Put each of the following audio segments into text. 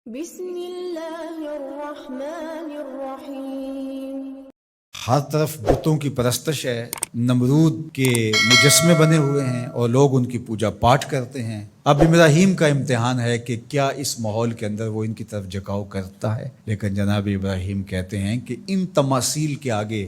بسم اللہ الرحمن الرحیم۔ ہر طرف بتوں کی پرستش ہے، نمرود کے مجسمے بنے ہوئے ہیں اور لوگ ان کی پوجا پاٹ کرتے ہیں۔ اب ابراہیم کا امتحان ہے کہ کیا اس ماحول کے اندر وہ ان کی طرف جھکاؤ کرتا ہے، لیکن جناب ابراہیم کہتے ہیں کہ ان تماثیل کے آگے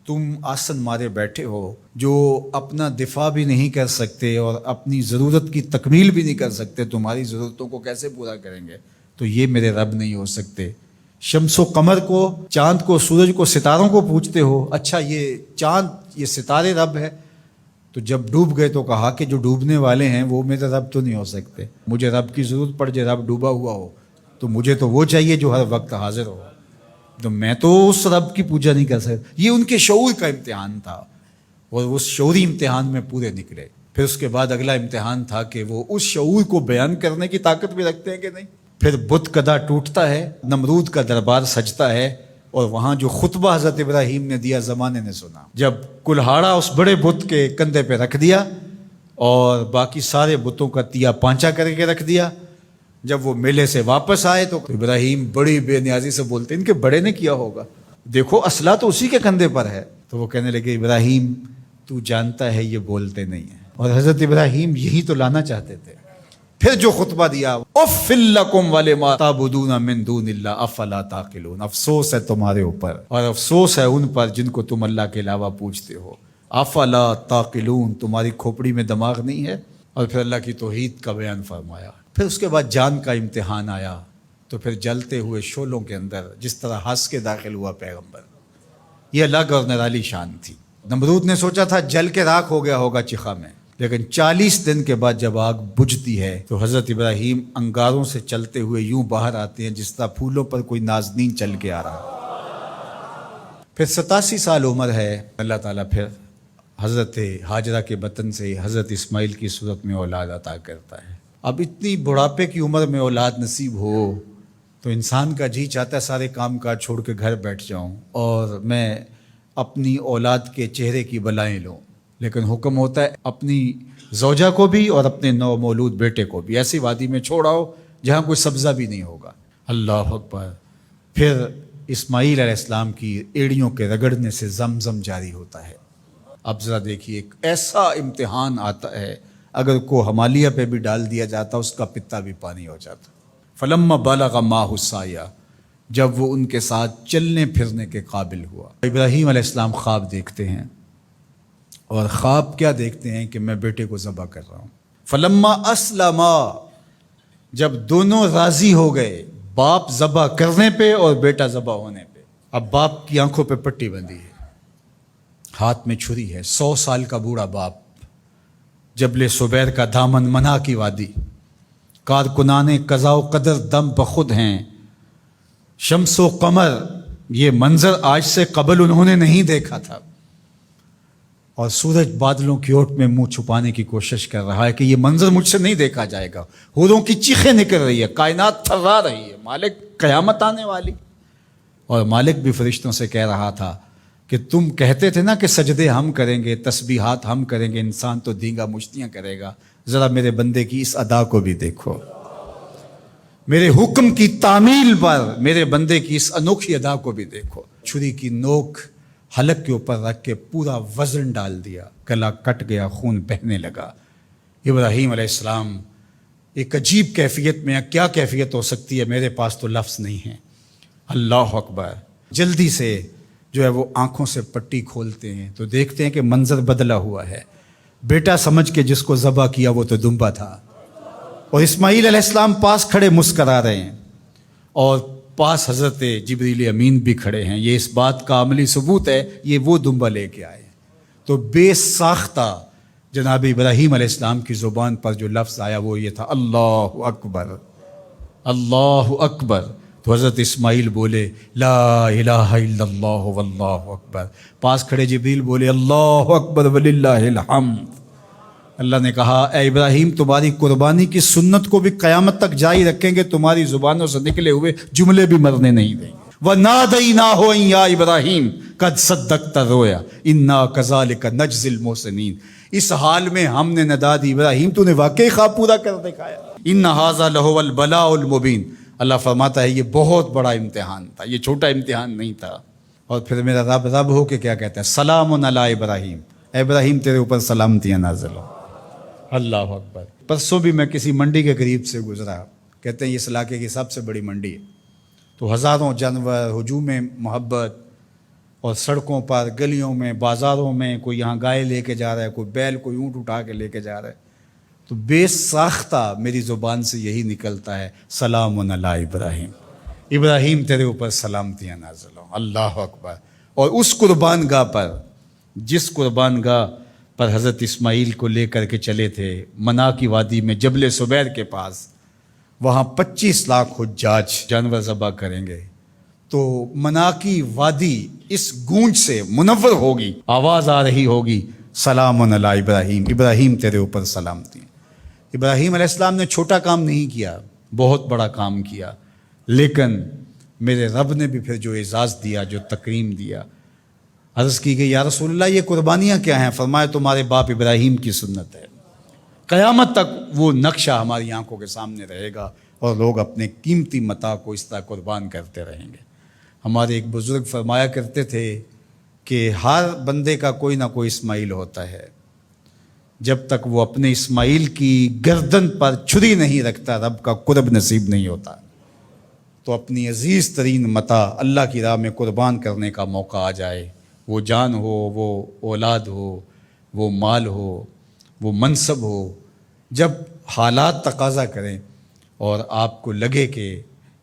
تم آسن مارے بیٹھے ہو، جو اپنا دفاع بھی نہیں کر سکتے اور اپنی ضرورت کی تکمیل بھی نہیں کر سکتے، تمہاری ضرورتوں کو کیسے پورا کریں گے؟ تو یہ میرے رب نہیں ہو سکتے۔ شمس و قمر کو، چاند کو، سورج کو، ستاروں کو پوجتے ہو، اچھا یہ چاند، یہ ستارے رب ہے؟ تو جب ڈوب گئے تو کہا کہ جو ڈوبنے والے ہیں وہ میرے رب تو نہیں ہو سکتے، مجھے رب کی ضرورت پڑ جائے، رب ڈوبا ہوا ہو تو مجھے تو وہ چاہیے جو ہر وقت حاضر ہو، تو میں تو اس رب کی پوجا نہیں کر سکتا۔ یہ ان کے شعور کا امتحان تھا اور اس شعوری امتحان میں پورے نکلے۔ پھر اس کے بعد اگلا امتحان تھا کہ وہ اس شعور کو بیان کرنے کی طاقت بھی رکھتے ہیں کہ نہیں۔ پھر بت کدا ٹوٹتا ہے، نمرود کا دربار سجتا ہے، اور وہاں جو خطبہ حضرت ابراہیم نے دیا زمانے نے سنا، جب کلہاڑا اس بڑے بت کے کندھے پہ رکھ دیا اور باقی سارے بتوں کا تیا پانچا کر کے رکھ دیا، جب وہ میلے سے واپس آئے تو ابراہیم بڑی بے نیازی سے بولتے ان کے بڑے نے کیا ہوگا، دیکھو اسلحہ تو اسی کے کندھے پر ہے۔ تو وہ کہنے لگے ابراہیم تو جانتا ہے یہ بولتے نہیں ہیں، اور حضرت ابراہیم یہی تو لانا چاہتے تھے۔ پھر جو خطبہ دیا، اف لکم ولما تعبدون من دون اللہ افلا تعقلون، افسوس ہے تمہارے اوپر اور افسوس ہے ان پر جن کو تم اللہ کے علاوہ پوجتے ہو، افلا تعقلون، تمہاری کھوپڑی میں دماغ نہیں ہے۔ اور پھر اللہ کی توحید کا بیان فرمایا۔ پھر اس کے بعد جان کا امتحان آیا، تو پھر جلتے ہوئے شعلوں کے اندر جس طرح ہنس کے داخل ہوا پیغمبر، یہ الگ اور نرالی شان تھی۔ نمرود نے سوچا تھا جل کے راکھ ہو گیا ہوگا چخا میں، لیکن 40 دن کے بعد جب آگ بجھتی ہے تو حضرت ابراہیم انگاروں سے چلتے ہوئے یوں باہر آتے ہیں جس طرح پھولوں پر کوئی نازنین چل کے آ رہا۔ پھر 87 سال عمر ہے، اللہ تعالیٰ پھر حضرت ہاجرہ کے بطن سے حضرت اسماعیل کی صورت میں اولاد عطا کرتا ہے۔ اب اتنی بڑھاپے کی عمر میں اولاد نصیب ہو تو انسان کا جی چاہتا ہے سارے کام کاج چھوڑ کے گھر بیٹھ جاؤں اور میں اپنی اولاد کے چہرے کی بلائیں لوں، لیکن حکم ہوتا ہے اپنی زوجہ کو بھی اور اپنے نو مولود بیٹے کو بھی ایسی وادی میں چھوڑ آؤ جہاں کوئی سبزہ بھی نہیں ہوگا۔ اللہ اکبر۔ پھر اسماعیل علیہ السلام کی ایڑیوں کے رگڑنے سے زمزم جاری ہوتا ہے۔ اب ذرا دیکھیے، ایک ایسا امتحان آتا ہے، اگر کو ہمالیہ پہ بھی ڈال دیا جاتا اس کا پتا بھی پانی ہو جاتا۔ فلما بلغ معہ السعی، جب وہ ان کے ساتھ چلنے پھرنے کے قابل ہوا۔ ابراہیم علیہ السلام خواب دیکھتے ہیں، اور خواب کیا دیکھتے ہیں کہ میں بیٹے کو ذبح کر رہا ہوں۔ فلما اسلما، جب دونوں راضی ہو گئے، باپ ذبح کرنے پہ اور بیٹا ذبح ہونے پہ، اب باپ کی آنکھوں پہ پٹی بندھی ہے، ہاتھ میں چھری ہے، 100 سال کا بوڑھا باپ، جبل سبیر کا دامن، منا کی وادی، کارکنان قضاء و قدر دم بخود ہیں، شمس و قمر، یہ منظر آج سے قبل انہوں نے نہیں دیکھا تھا، اور سورج بادلوں کی اوٹ میں منہ چھپانے کی کوشش کر رہا ہے کہ یہ منظر مجھ سے نہیں دیکھا جائے گا، حوروں کی چیخیں نکل رہی ہے، کائنات تھرا رہی ہے، مالک قیامت آنے والی۔ اور مالک بھی فرشتوں سے کہہ رہا تھا کہ تم کہتے تھے نا کہ سجدے ہم کریں گے، تسبیحات ہم کریں گے، انسان تو دینگا مشتیاں کرے گا، ذرا میرے بندے کی اس ادا کو بھی دیکھو، میرے حکم کی تعمیل پر میرے بندے کی اس انوکھی ادا کو بھی دیکھو۔ چھری کی نوک حلق کے اوپر رکھ کے پورا وزن ڈال دیا، گلا کٹ گیا، خون بہنے لگا۔ ابراہیم علیہ السلام ایک عجیب کیفیت میں، کیا کیفیت ہو سکتی ہے، میرے پاس تو لفظ نہیں ہے۔ اللہ اکبر۔ جلدی سے جو ہے وہ آنکھوں سے پٹی کھولتے ہیں تو دیکھتے ہیں کہ منظر بدلا ہوا ہے، بیٹا سمجھ کے جس کو ذبح کیا وہ تو دمبا تھا، اور اسماعیل علیہ السلام پاس کھڑے مسکرا رہے ہیں، اور پاس حضرت جبریل امین بھی کھڑے ہیں۔ یہ اس بات کا عملی ثبوت ہے یہ وہ دمبا لے کے آئے ہیں۔ تو بے ساختہ جناب ابراہیم علیہ السلام کی زبان پر جو لفظ آیا وہ یہ تھا، اللہ اکبر، اللہ اکبر۔ تو حضرت اسماعیل بولے لا الہ الا اللہ واللہ اکبر، پاس کھڑے جبریل بولے اللہ اکبر وللہ الحمد۔ اللہ نے کہا اے ابراہیم تمہاری قربانی کی سنت کو بھی قیامت تک جاری رکھیں گے، تمہاری زبانوں سے نکلے ہوئے جملے بھی مرنے نہیں دیں گے۔ وَنَادَيْنَاهُ أَن يَا إِبْرَاهِيمُ قَدْ صَدَّقْتَ الرُّؤْيَا إِنَّا كَذَلِكَ نَجْزِي الْمُحْسِنِينَ، اس حال میں ہم نے ندا دی ابراہیم تو نے واقعی خواب پورا کر دکھایا۔ إِنَّ هَذَا لَهُوَ الْبَلَاءُ الْمُبِينُ، اللہ فرماتا ہے یہ بہت بڑا امتحان تھا، یہ چھوٹا امتحان نہیں تھا. اور پھر میرا رب ہو کے کیا کہتا ہے؟ سلام علی ابراہیم، اے ابراہیم تیرے اوپر سلامتیاں نازل ہو. اللہ اکبر. پرسوں بھی میں کسی منڈی کے قریب سے گزرا، کہتے ہیں اس علاقے کی سب سے بڑی منڈی ہے، تو ہزاروں جانور، ہجوم محبت، اور سڑکوں پر، گلیوں میں، بازاروں میں کوئی یہاں گائے لے کے جا رہا ہے، کوئی بیل، کوئی اونٹ اٹھا کے لے کے جا رہا ہے. تو بے ساختہ میری زبان سے یہی نکلتا ہے سلام علی ابراہیم، ابراہیم تیرے اوپر سلامتیاں نازل ہوں. اللہ اکبر. اور اس قربان گاہ پر، جس قربان گاہ پر حضرت اسماعیل کو لے کر کے چلے تھے، منا کی وادی میں جبل سبیر کے پاس، وہاں 25 لاکھ حجاج جانور ذبح کریں گے. تو منا کی وادی اس گونج سے منور ہوگی، آواز آ رہی ہوگی سلام علی ابراہیم، ابراہیم تیرے اوپر سلامتی. ابراہیم علیہ السلام نے چھوٹا کام نہیں کیا، بہت بڑا کام کیا. لیکن میرے رب نے بھی پھر جو اعزاز دیا، جو تکریم دیا، عرض کی گئی یا رسول اللہ یہ قربانیاں کیا ہیں؟ فرمایا تمہارے باپ ابراہیم کی سنت ہے. قیامت تک وہ نقشہ ہماری آنکھوں کے سامنے رہے گا اور لوگ اپنے قیمتی متاع کو اس طرح قربان کرتے رہیں گے. ہمارے ایک بزرگ فرمایا کرتے تھے کہ ہر بندے کا کوئی نہ کوئی اسماعیل ہوتا ہے، جب تک وہ اپنے اسماعیل کی گردن پر چھری نہیں رکھتا رب کا قرب نصیب نہیں ہوتا. تو اپنی عزیز ترین متاع اللہ کی راہ میں قربان کرنے کا موقع آ جائے، وہ جان ہو، وہ اولاد ہو، وہ مال ہو، وہ منصب ہو، جب حالات تقاضا کریں اور آپ کو لگے کہ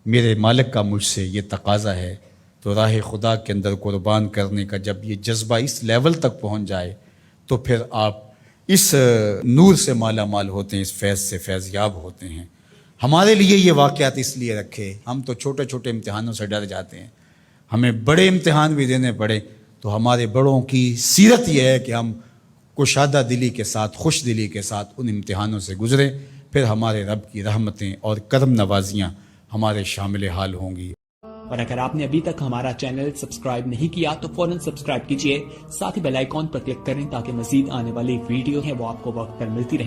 میرے مالک کا مجھ سے یہ تقاضا ہے، تو راہ خدا کے اندر قربان کرنے کا جب یہ جذبہ اس لیول تک پہنچ جائے تو پھر آپ اس نور سے مالا مال ہوتے ہیں، اس فیض سے فیض یاب ہوتے ہیں. ہمارے لیے یہ واقعات اس لیے رکھے، ہم تو چھوٹے چھوٹے امتحانوں سے ڈر جاتے ہیں، ہمیں بڑے امتحان بھی دینے پڑے تو ہمارے بڑوں کی سیرت یہ ہے کہ ہم کشادہ دلی کے ساتھ، خوش دلی کے ساتھ ان امتحانوں سے گزریں، پھر ہمارے رب کی رحمتیں اور کرم نوازیاں ہمارے شامل حال ہوں گی. اور اگر آپ نے ابھی تک ہمارا چینل سبسکرائب نہیں کیا تو فوراً سبسکرائب کیجئے، ساتھ ہی بیل آئیکن پر کلک کریں تاکہ مزید آنے والی ویڈیو ہے وہ آپ کو وقت پر ملتی رہے.